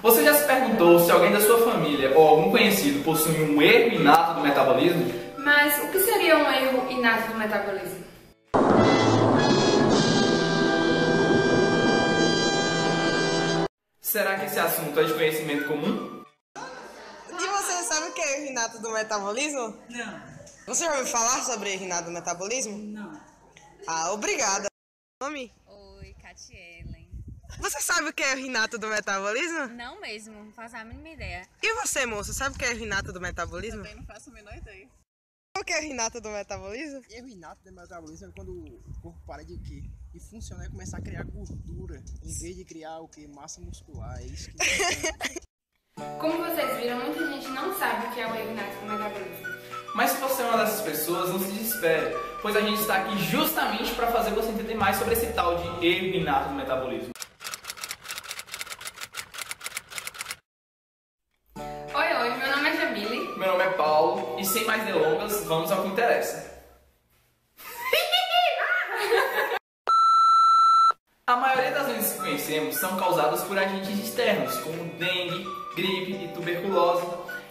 Você já se perguntou se alguém da sua família ou algum conhecido possui um erro inato do metabolismo? Mas o que seria um erro inato do metabolismo? Será que esse assunto é de conhecimento comum? E você sabe o que é erro inato do metabolismo? Não. Você já ouviu falar sobre erro inato do metabolismo? Não. Ah, obrigada. Nome? Oi, Catielen. Você sabe o que é erro inato do metabolismo? Não mesmo, não faço a mínima ideia. E você, moça, sabe o que é erro inato do metabolismo? Também não faço a menor ideia. O que é erro inato do metabolismo? Erro inato do metabolismo é quando o corpo para de quê? De funcionar e começar a criar gordura, em vez de criar o quê? Massa muscular. É isso que... Como vocês viram, muita gente não sabe o que é o erro inato do metabolismo. Mas se você é uma dessas pessoas, não se desespere, pois a gente está aqui justamente para fazer você entender mais sobre esse tal de erro inato do metabolismo. Oi, meu nome é Jamile. Meu nome é Paulo e sem mais delongas, vamos ao que interessa. A maioria das doenças que conhecemos são causadas por agentes externos, como dengue, gripe e tuberculose.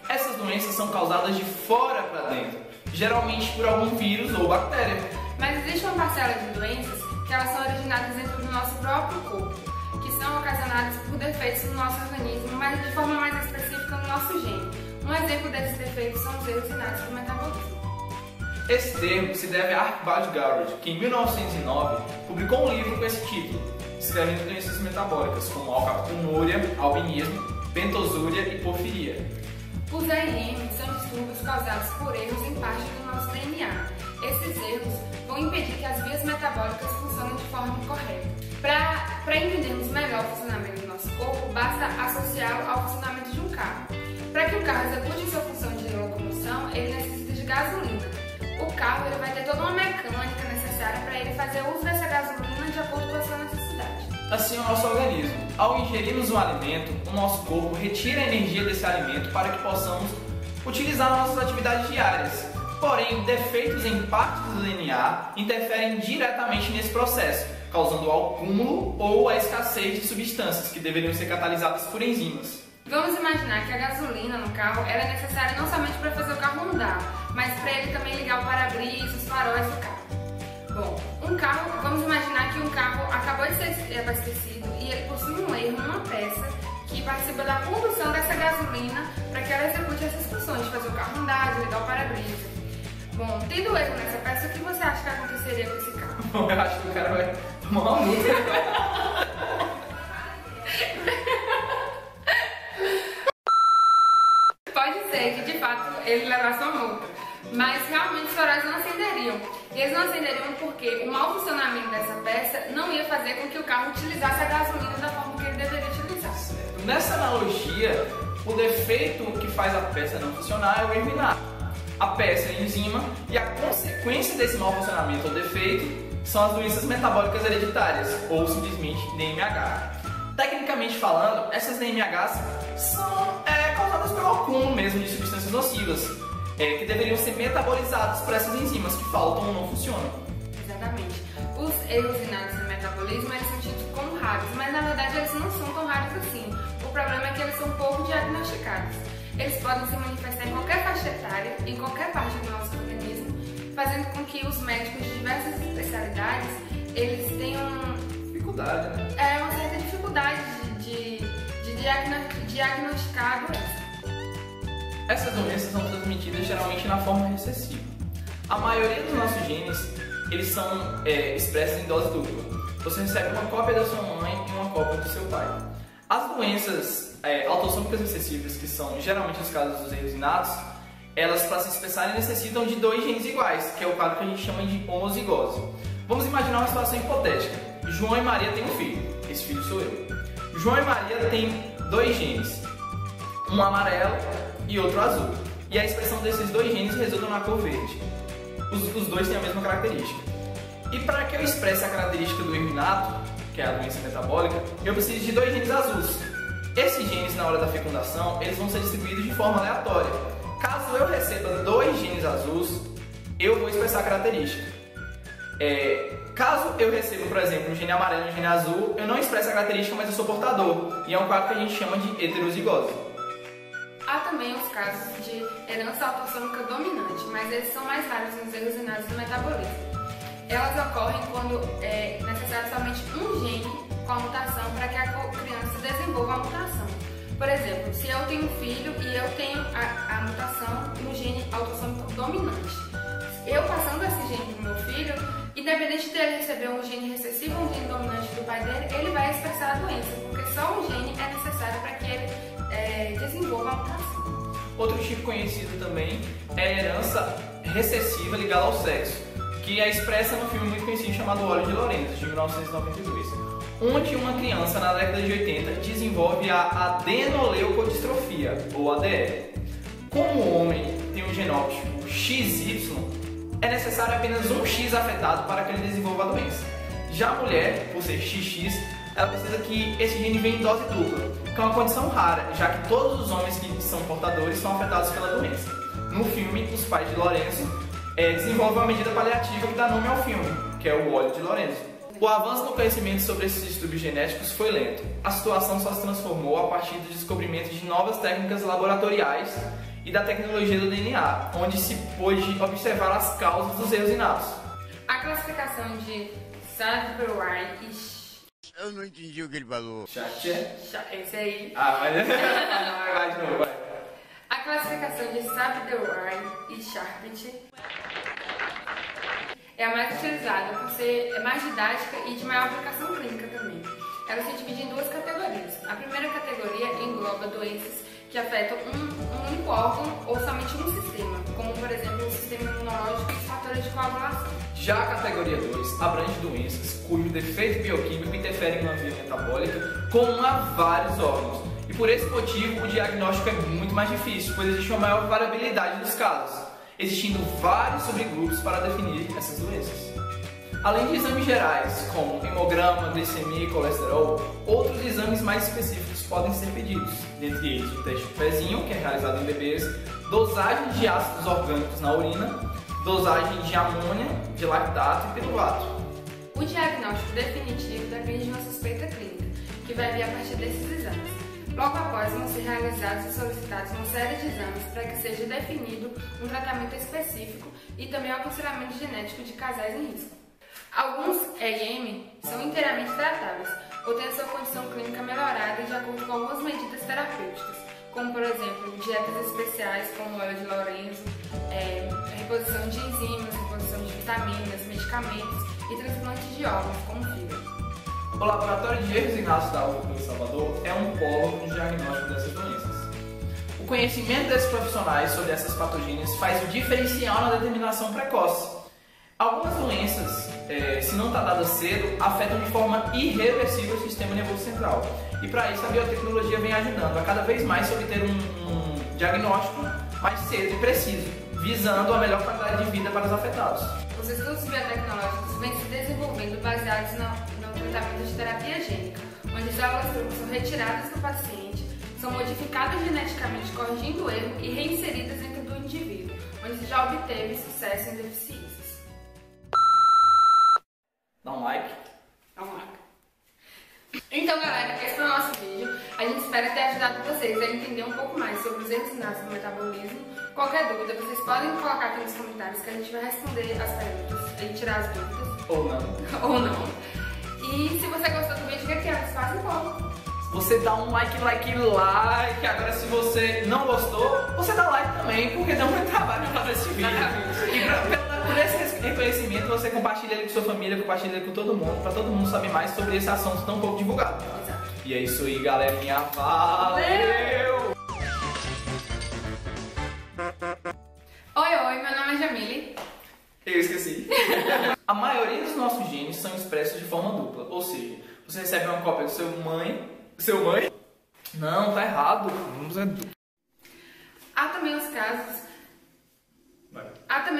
Essas doenças são causadas de fora para dentro, geralmente por algum vírus ou bactéria. Mas existe uma parcela de doenças que elas são originadas dentro do nosso próprio corpo, que são ocasionadas por defeitos no nosso organismo, mas de forma mais específica no nosso gene. Um exemplo desses defeitos são os erros inatos do metabolismo. Esse termo se deve a Archibald Garrett, que em 1909 publicou um livro com esse título, descrevendo doenças metabólicas como alcapunúria, albinismo, pentosúria e porfiria. Os AIM são distúrbios causados por erros em parte do nosso DNA. Esses erros vão impedir que as vias metabólicas funcionem de forma correta. Para entendermos melhor o funcionamento do nosso corpo, basta associá-lo ao funcionamento de um carro. Para que o carro execute sua função de locomoção, ele necessita de gasolina. O carro ele vai ter toda uma mecânica necessária para ele fazer uso dessa gasolina de acordo com a sua necessidade. Assim é o nosso organismo. Ao ingerirmos um alimento, o nosso corpo retira a energia desse alimento para que possamos utilizar nas nossas atividades diárias. Porém, defeitos em partes do DNA interferem diretamente nesse processo, causando o acúmulo ou a escassez de substâncias que deveriam ser catalisadas por enzimas. Vamos imaginar que a gasolina no carro ela é necessária não somente para fazer o carro andar, mas para ele também ligar o para-brisa, os faróis do carro. Bom, vamos imaginar que um carro acabou de ser abastecido e ele possui um erro numa peça que participa da condução dessa gasolina para que ela execute essas funções de fazer o carro andar, de ligar o para-brisa. Bom, tendo erro nessa peça, o que você acha que aconteceria com esse carro? Bom, eu acho que o cara vai tomar uma multa. Pode ser que de fato ele levasse uma multa, mas realmente os faróis não acenderiam. E eles não acenderiam porque o mau funcionamento dessa peça não ia fazer com que o carro utilizasse a gasolina da forma que ele deveria utilizar. Nessa analogia, o defeito que faz a peça não funcionar é o erro inato. A peça é a enzima e a consequência desse mau funcionamento ou defeito são as doenças metabólicas hereditárias, ou simplesmente DMH. Tecnicamente falando, essas DMHs são causadas pelo acúmulo mesmo de substâncias nocivas, que deveriam ser metabolizadas por essas enzimas que faltam ou não funcionam. Exatamente. Os erros inatos do metabolismo eles são tidos como raros, mas na verdade eles não são tão raros assim. O problema é que eles são pouco diagnosticados. Eles podem se manifestar em qualquer faixa etária, em qualquer parte do nosso organismo, fazendo com que os médicos de diversas especialidades eles tenham Dificuldade, né? uma certa dificuldade de diagnosticar a doença. Essas doenças são transmitidas geralmente na forma recessiva. A maioria dos nossos genes eles são expressos em dose dupla. Você recebe uma cópia da sua mãe e uma cópia do seu pai. As doenças autossômicas recessivas, que são geralmente os casos dos erros inatos, elas para se expressarem necessitam de dois genes iguais, que é o quadro que a gente chama de homozigose. Vamos imaginar uma situação hipotética. João e Maria têm um filho. Esse filho sou eu. João e Maria têm dois genes, um amarelo e outro azul. E a expressão desses dois genes resulta na cor verde. Os dois têm a mesma característica. E para que eu expresse a característica do erro inato, que é a doença metabólica, eu preciso de dois genes azuis. Esses genes, na hora da fecundação, eles vão ser distribuídos de forma aleatória. Caso eu receba dois genes azuis, eu vou expressar a característica. Caso eu receba, por exemplo, um gene amarelo e um gene azul, eu não expresso a característica, mas eu sou portador. E é um quadro que a gente chama de heterozigose. Há também os casos de herança autossômica dominante, mas esses são mais raros nos erros inatos do metabolismo. Elas ocorrem quando é necessário somente um gene com a mutação para que a criança desenvolva a mutação. Por exemplo, se eu tenho um filho e eu tenho a mutação no gene autossômico dominante, eu passando esse gene para o meu filho, independente de ele receber um gene recessivo ou um gene dominante do pai dele, ele vai expressar a doença, porque só um gene é necessário para que ele desenvolva a mutação. Outro tipo conhecido também é a herança recessiva ligada ao sexo, que é expressa no filme muito conhecido chamado O Óleo de Lorenzo, de 1992, onde uma criança na década de 80 desenvolve a adenoleucodistrofia, ou ADL. Como o homem tem um genótipo XY, é necessário apenas um X afetado para que ele desenvolva a doença. Já a mulher, por ser XX, ela precisa que esse gene venha em dose dupla, que é uma condição rara, já que todos os homens que são portadores são afetados pela doença. No filme, os pais de Lorenzo desenvolvem uma medida paliativa que dá nome ao filme, que é o óleo de Lorenzo. O avanço no conhecimento sobre esses distúrbios genéticos foi lento. A situação só se transformou a partir do descobrimento de novas técnicas laboratoriais e da tecnologia do DNA, onde se pôde observar as causas dos erros inatos. A classificação de Sadbury e Eu não entendi o que ele falou. esse aí. Vai de novo, vai. A classificação de Sadbury e Sharpit é a mais utilizada por ser mais didática e de maior aplicação clínica também. Ela se divide em duas categorias. A primeira categoria engloba doenças que afetam um único órgão ou somente um sistema, como por exemplo o sistema imunológico e os fatores de coagulação. Já a categoria 2 abrange doenças cujo defeito bioquímico interfere na via metabólica, como a vários órgãos. E por esse motivo o diagnóstico é muito mais difícil, pois existe uma maior variabilidade dos casos, existindo vários subgrupos para definir essas doenças. Além de exames gerais, como hemograma, glicemia e colesterol, outros exames mais específicos podem ser pedidos, dentre eles o teste do pezinho, que é realizado em bebês, dosagem de ácidos orgânicos na urina, dosagem de amônia, de lactato e piruvato. O diagnóstico definitivo depende de uma suspeita clínica, que vai vir a partir desses exames. Logo após vão ser realizados e solicitados uma série de exames para que seja definido um tratamento específico e também o aconselhamento genético de casais em risco. Alguns EIM são inteiramente tratáveis, ou têm a sua condição clínica melhorada de acordo com algumas medidas terapêuticas, como por exemplo, dietas especiais como o óleo de Lorenzo, reposição de enzimas, reposição de vitaminas, medicamentos e transplantes de órgãos, como fígado. O Laboratório de Erros Inatos da UFBA de Salvador é um polo no diagnóstico dessas doenças. O conhecimento desses profissionais sobre essas patogênias faz o diferencial na determinação precoce. Algumas doenças, se não está dada cedo, afetam de forma irreversível o sistema nervoso central. E para isso a biotecnologia vem ajudando a cada vez mais obter um diagnóstico mais cedo e preciso, visando a melhor qualidade de vida para os afetados. Os estudos biotecnológicos vêm se desenvolvendo baseados no tratamento de terapia gênica, onde células são retiradas do paciente, são modificadas geneticamente corrigindo o erro e reinseridas dentro do indivíduo, onde se já obteve sucesso em deficiências. Dá um like. Vamos lá. Então, galera, esse foi o nosso vídeo. A gente espera ter ajudado vocês a entender um pouco mais sobre os erros inatos do metabolismo. Qualquer dúvida, vocês podem colocar aqui nos comentários que a gente vai responder as perguntas e tirar as dúvidas. Ou não. Ou não. E se você gostou do vídeo, o que é que elas fazem como? Você dá um like. Agora, se você não gostou, você dá like também, porque dá muito trabalho fazer esse vídeo. E por esse reconhecimento, você compartilha ele com sua família, compartilha ele com todo mundo, pra todo mundo saber mais sobre esse assunto tão pouco divulgado. Exato. E é isso aí, galerinha. Valeu! Oi, meu nome é Jamile. Eu esqueci. A maioria dos nossos genes são expressos de forma dupla, ou seja, você recebe uma cópia do seu mãe? Não, tá errado. Há também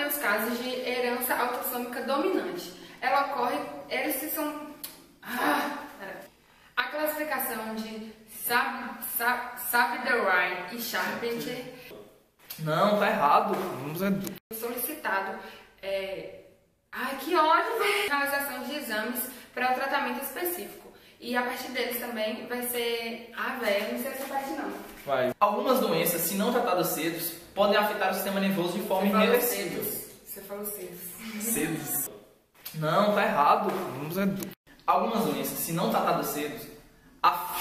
os casos de herança autossômica dominante. Ela ocorre, eles são... A classificação de Sadbury e Sharpit Não, tá errado. solicitado Ai, que ódio, velho! Realização de exames para o tratamento específico. E a partir deles também vai ser... Ah, velho, não sei essa parte não. Vai. Algumas doenças, se não tratadas cedo, podem afetar o sistema nervoso de forma irreversível. Você falou cedo. Cedos? Não, tá errado. Algumas doenças, se não tratadas cedo...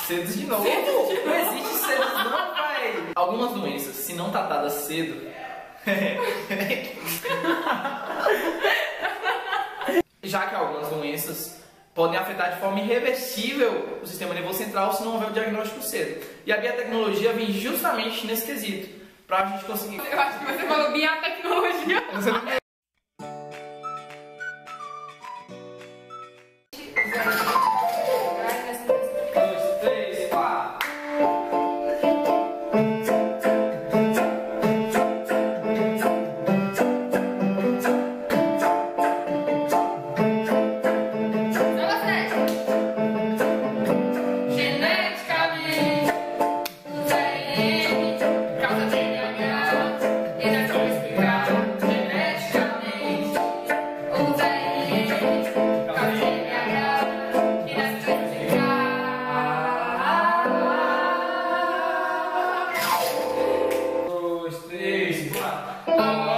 Cedos de novo? Não existe cedos não, pai! Algumas doenças, se não tratadas cedo... Já que algumas doenças podem afetar de forma irreversível o sistema nervoso central se não houver o diagnóstico cedo. E a biotecnologia vem justamente nesse quesito, pra gente conseguir... Eu acho que você falou biotecnologia. Dois, três, quatro.